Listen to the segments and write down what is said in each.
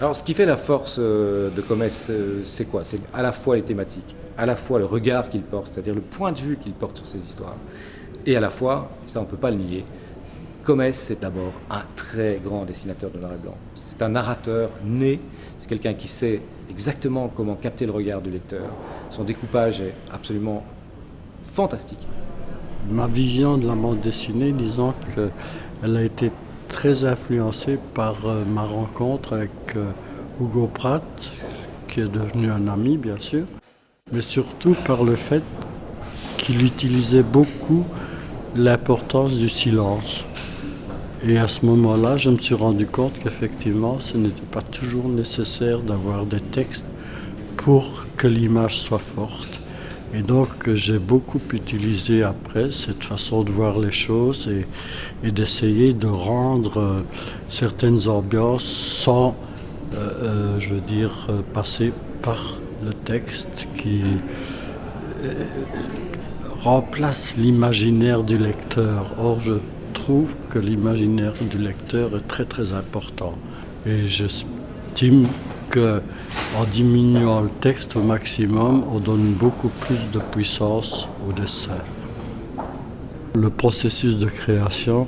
Alors, ce qui fait la force de Comès, c'est quoi? C'est à la fois les thématiques, à la fois le regard qu'il porte, c'est-à-dire le point de vue qu'il porte sur ces histoires, et à la fois, ça on ne peut pas le nier, Comès, c'est d'abord un très grand dessinateur de noir et blanc. C'est un narrateur né, c'est quelqu'un qui sait exactement comment capter le regard du lecteur. Son découpage est absolument fantastique. Ma vision de la bande dessinée, disons qu'elle a été très influencée par ma rencontre avec Hugo Pratt, qui est devenu un ami bien sûr, mais surtout par le fait qu'il utilisait beaucoup l'importance du silence. Et à ce moment-là, je me suis rendu compte qu'effectivement, ce n'était pas toujours nécessaire d'avoir des textes pour que l'image soit forte. Et donc, j'ai beaucoup utilisé après cette façon de voir les choses et d'essayer de rendre certaines ambiances sans, passer par le texte qui remplace l'imaginaire du lecteur. Or, je trouve que l'imaginaire du lecteur est très très important. Et j'estime qu'en diminuant le texte au maximum, on donne beaucoup plus de puissance au dessin. Le processus de création,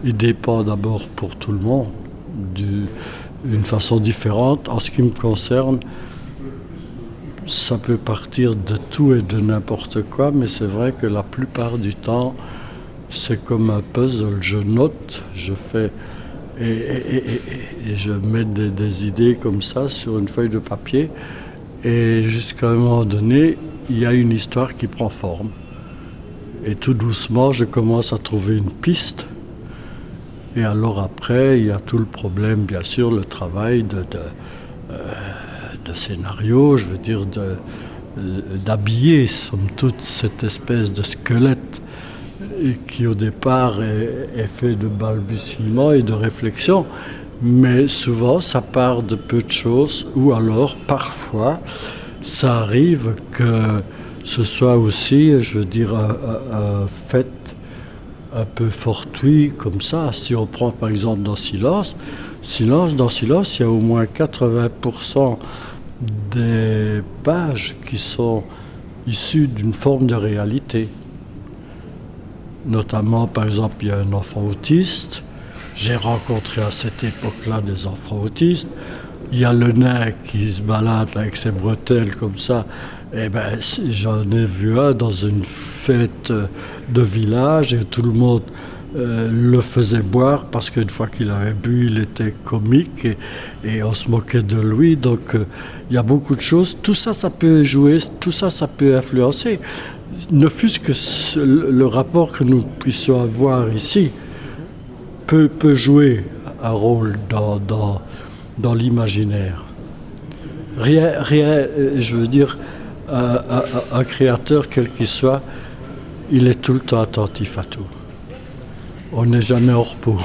il dépend d'abord pour tout le monde d'une façon différente. En ce qui me concerne, ça peut partir de tout et de n'importe quoi, mais c'est vrai que la plupart du temps, c'est comme un puzzle. Je note, je fais et je mets des idées comme ça sur une feuille de papier et jusqu'à un moment donné, il y a une histoire qui prend forme. Et tout doucement, je commence à trouver une piste. Et alors après, il y a tout le problème, bien sûr, le travail de scénario, je veux dire d'habiller, somme toute, cette espèce de squelette qui au départ est fait de balbutiements et de réflexions, mais souvent ça part de peu de choses, ou alors parfois ça arrive que ce soit aussi, je veux dire, un fait un peu fortuit comme ça. Si on prend par exemple dans Silence, il y a au moins 80% des pages qui sont issues d'une forme de réalité. Notamment, par exemple, il y a un enfant autiste. J'ai rencontré à cette époque-là des enfants autistes. Il y a le nain qui se balade avec ses bretelles comme ça. Eh ben, j'en ai vu un dans une fête de village et tout le monde le faisait boire parce qu'une fois qu'il avait bu, il était comique et on se moquait de lui. Donc, il y a beaucoup de choses. Tout ça, ça peut jouer, tout ça, ça peut influencer. Ne fût-ce que le rapport que nous puissions avoir ici peut jouer un rôle dans l'imaginaire. Je veux dire, un créateur, quel qu'il soit, il est tout le temps attentif à tout. On n'est jamais hors pot.